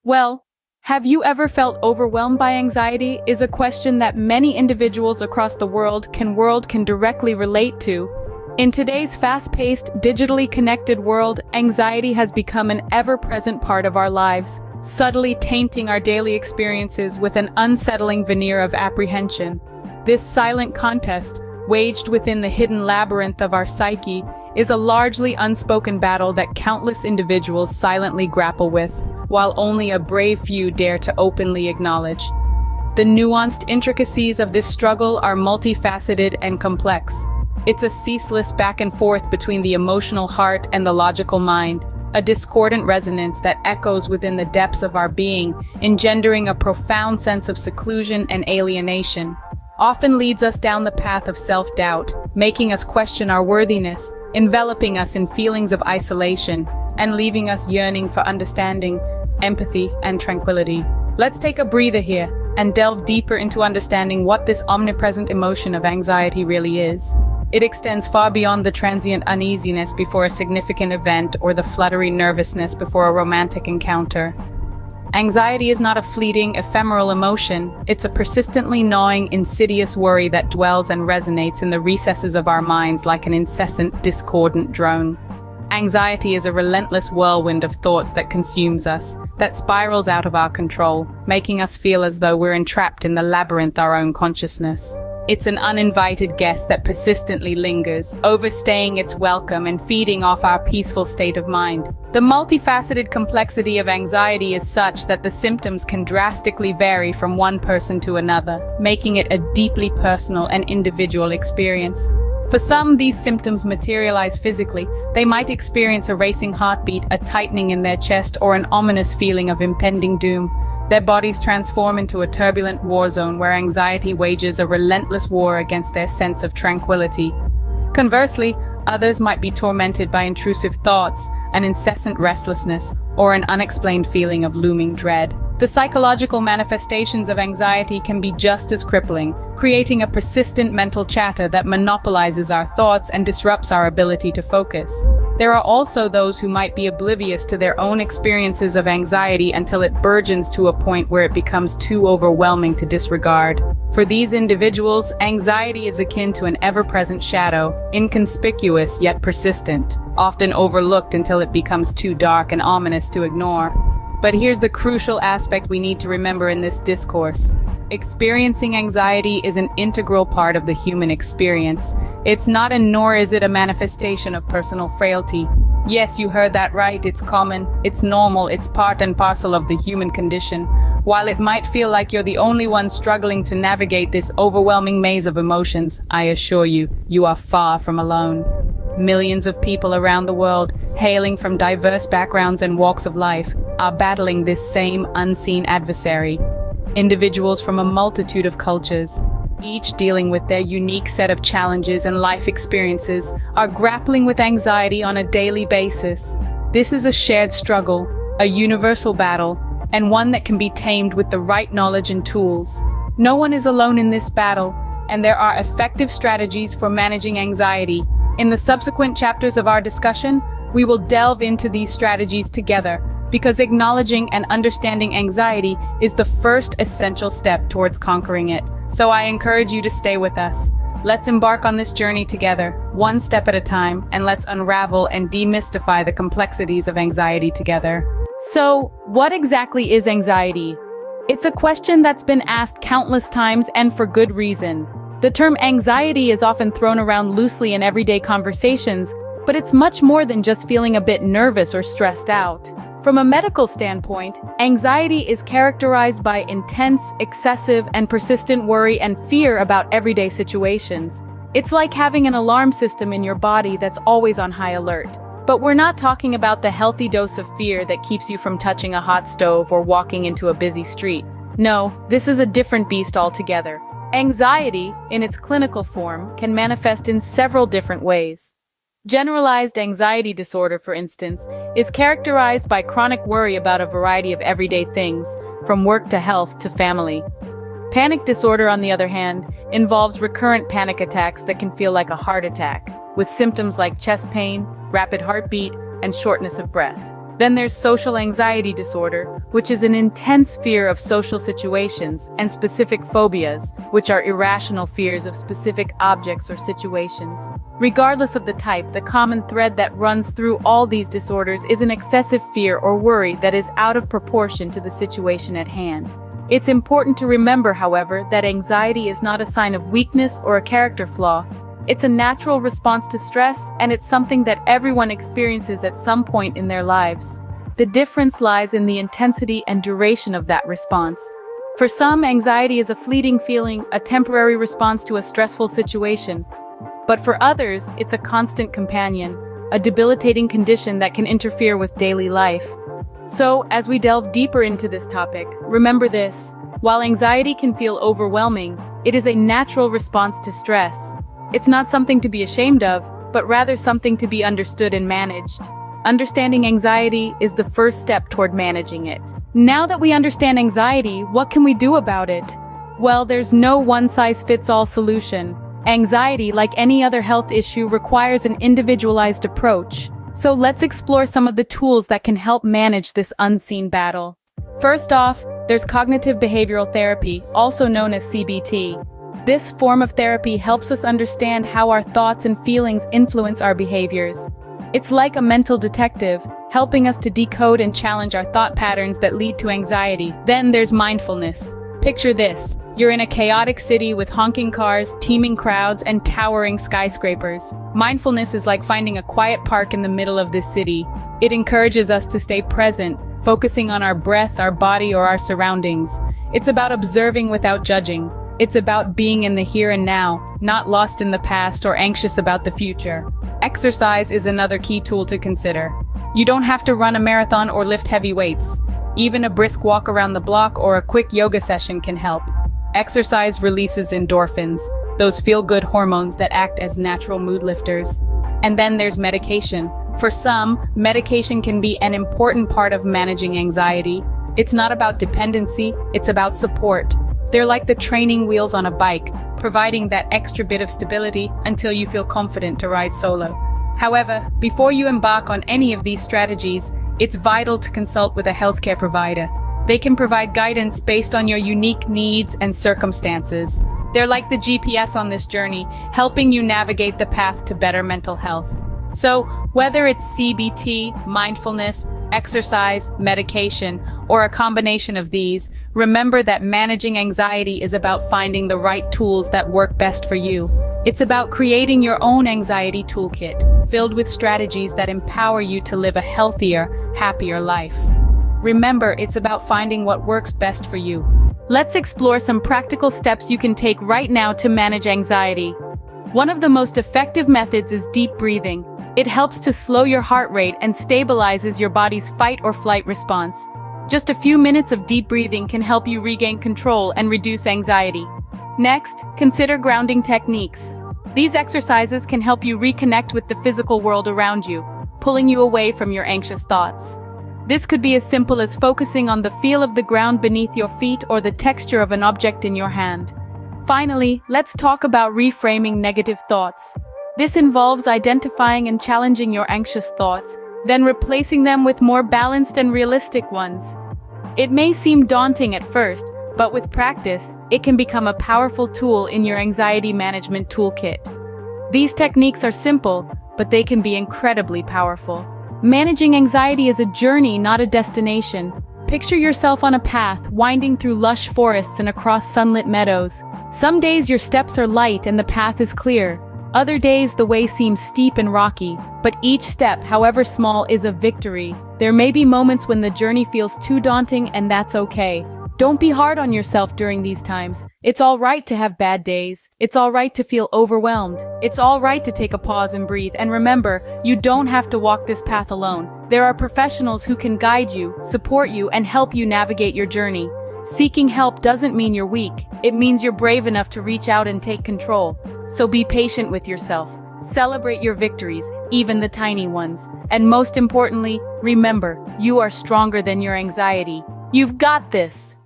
Well, have you ever felt overwhelmed by anxiety is a question that many individuals across the world can directly relate to. In today's fast-paced, digitally connected world, anxiety has become an ever-present part of our lives, subtly tainting our daily experiences with an unsettling veneer of apprehension. This silent contest, waged within the hidden labyrinth of our psyche, is a largely unspoken battle that countless individuals silently grapple with, while only a brave few dare to openly acknowledge. The nuanced intricacies of this struggle are multifaceted and complex. It's a ceaseless back and forth between the emotional heart and the logical mind, a discordant resonance that echoes within the depths of our being, engendering a profound sense of seclusion and alienation. Often leads us down the path of self-doubt, making us question our worthiness, enveloping us in feelings of isolation, and leaving us yearning for understanding, empathy, and tranquility. Let's take a breather here and delve deeper into understanding what this omnipresent emotion of anxiety really is. It extends far beyond the transient uneasiness before a significant event or the fluttery nervousness before a romantic encounter. Anxiety is not a fleeting, ephemeral emotion. It's a persistently gnawing, insidious worry that dwells and resonates in the recesses of our minds like an incessant, discordant drone. Anxiety is a relentless whirlwind of thoughts that consumes us, that spirals out of our control, making us feel as though we're entrapped in the labyrinth of our own consciousness. It's an uninvited guest that persistently lingers, overstaying its welcome and feeding off our peaceful state of mind. The multifaceted complexity of anxiety is such that the symptoms can drastically vary from one person to another, making it a deeply personal and individual experience. For some, these symptoms materialize physically. They might experience a racing heartbeat, a tightening in their chest, or an ominous feeling of impending doom. Their bodies transform into a turbulent war zone where anxiety wages a relentless war against their sense of tranquility. Conversely, others might be tormented by intrusive thoughts, an incessant restlessness, or an unexplained feeling of looming dread. The psychological manifestations of anxiety can be just as crippling, creating a persistent mental chatter that monopolizes our thoughts and disrupts our ability to focus. There are also those who might be oblivious to their own experiences of anxiety until it burgeons to a point where it becomes too overwhelming to disregard. For these individuals, anxiety is akin to an ever-present shadow, inconspicuous yet persistent, often overlooked until it becomes too dark and ominous to ignore. But here's the crucial aspect we need to remember in this discourse. Experiencing anxiety is an integral part of the human experience. It's not and nor is it a manifestation of personal frailty. Yes, you heard that right. It's common, it's normal, it's part and parcel of the human condition. While it might feel like you're the only one struggling to navigate this overwhelming maze of emotions, I assure you, you are far from alone. Millions of people around the world, hailing from diverse backgrounds and walks of life, are battling this same unseen adversary. Individuals from a multitude of cultures, each dealing with their unique set of challenges and life experiences, are grappling with anxiety on a daily basis. This is a shared struggle, a universal battle, and one that can be tamed with the right knowledge and tools. No one is alone in this battle, and there are effective strategies for managing anxiety. In the subsequent chapters of our discussion, we will delve into these strategies together, because acknowledging and understanding anxiety is the first essential step towards conquering it. So I encourage you to stay with us. Let's embark on this journey together, one step at a time, and let's unravel and demystify the complexities of anxiety together. So, what exactly is anxiety? It's a question that's been asked countless times and for good reason. The term anxiety is often thrown around loosely in everyday conversations, but it's much more than just feeling a bit nervous or stressed out. From a medical standpoint, anxiety is characterized by intense, excessive, and persistent worry and fear about everyday situations. It's like having an alarm system in your body that's always on high alert. But we're not talking about the healthy dose of fear that keeps you from touching a hot stove or walking into a busy street. No, this is a different beast altogether. Anxiety, in its clinical form, can manifest in several different ways. Generalized anxiety disorder, for instance, is characterized by chronic worry about a variety of everyday things, from work to health to family. Panic disorder, on the other hand, involves recurrent panic attacks that can feel like a heart attack, with symptoms like chest pain, rapid heartbeat, and shortness of breath. Then there's social anxiety disorder, which is an intense fear of social situations, and specific phobias, which are irrational fears of specific objects or situations. Regardless of the type, the common thread that runs through all these disorders is an excessive fear or worry that is out of proportion to the situation at hand. It's important to remember, however, that anxiety is not a sign of weakness or a character flaw. It's a natural response to stress, and it's something that everyone experiences at some point in their lives. The difference lies in the intensity and duration of that response. For some, anxiety is a fleeting feeling, a temporary response to a stressful situation. But for others, it's a constant companion, a debilitating condition that can interfere with daily life. So, as we delve deeper into this topic, remember this: while anxiety can feel overwhelming, it is a natural response to stress. It's not something to be ashamed of, but rather something to be understood and managed. Understanding anxiety is the first step toward managing it. Now that we understand anxiety, what can we do about it? Well, there's no one-size-fits-all solution. Anxiety, like any other health issue, requires an individualized approach. So let's explore some of the tools that can help manage this unseen battle. First off, there's cognitive behavioral therapy, also known as CBT. This form of therapy helps us understand how our thoughts and feelings influence our behaviors. It's like a mental detective, helping us to decode and challenge our thought patterns that lead to anxiety. Then there's mindfulness. Picture this: you're in a chaotic city with honking cars, teeming crowds, and towering skyscrapers. Mindfulness is like finding a quiet park in the middle of this city. It encourages us to stay present, focusing on our breath, our body, or our surroundings. It's about observing without judging. It's about being in the here and now, not lost in the past or anxious about the future. Exercise is another key tool to consider. You don't have to run a marathon or lift heavy weights. Even a brisk walk around the block or a quick yoga session can help. Exercise releases endorphins, those feel-good hormones that act as natural mood lifters. And then there's medication. For some, medication can be an important part of managing anxiety. It's not about dependency, it's about support. They're like the training wheels on a bike, providing that extra bit of stability until you feel confident to ride solo. However, before you embark on any of these strategies, it's vital to consult with a healthcare provider. They can provide guidance based on your unique needs and circumstances. They're like the GPS on this journey, helping you navigate the path to better mental health. So, whether it's CBT, mindfulness, exercise, medication, or a combination of these, remember that managing anxiety is about finding the right tools that work best for you. It's about creating your own anxiety toolkit, filled with strategies that empower you to live a healthier, happier life. Remember, it's about finding what works best for you. Let's explore some practical steps you can take right now to manage anxiety. One of the most effective methods is deep breathing. It helps to slow your heart rate and stabilizes your body's fight or flight response. Just a few minutes of deep breathing can help you regain control and reduce anxiety. Next, consider grounding techniques. These exercises can help you reconnect with the physical world around you, pulling you away from your anxious thoughts. This could be as simple as focusing on the feel of the ground beneath your feet or the texture of an object in your hand. Finally, let's talk about reframing negative thoughts. This involves identifying and challenging your anxious thoughts, then replacing them with more balanced and realistic ones. It may seem daunting at first, but with practice, it can become a powerful tool in your anxiety management toolkit. These techniques are simple, but they can be incredibly powerful. Managing anxiety is a journey, not a destination. Picture yourself on a path, winding through lush forests and across sunlit meadows. Some days your steps are light and the path is clear. Other days the way seems steep and rocky, but each step, however small, is a victory. There may be moments when the journey feels too daunting, and that's okay. Don't be hard on yourself during these times. It's all right to have bad days. It's all right to feel overwhelmed. It's all right to take a pause and breathe. And remember, you don't have to walk this path alone. There are professionals who can guide you, support you, and help you navigate your journey. Seeking help doesn't mean you're weak. It means you're brave enough to reach out and take control. So be patient with yourself. Celebrate your victories, even the tiny ones. And most importantly, remember, you are stronger than your anxiety. You've got this.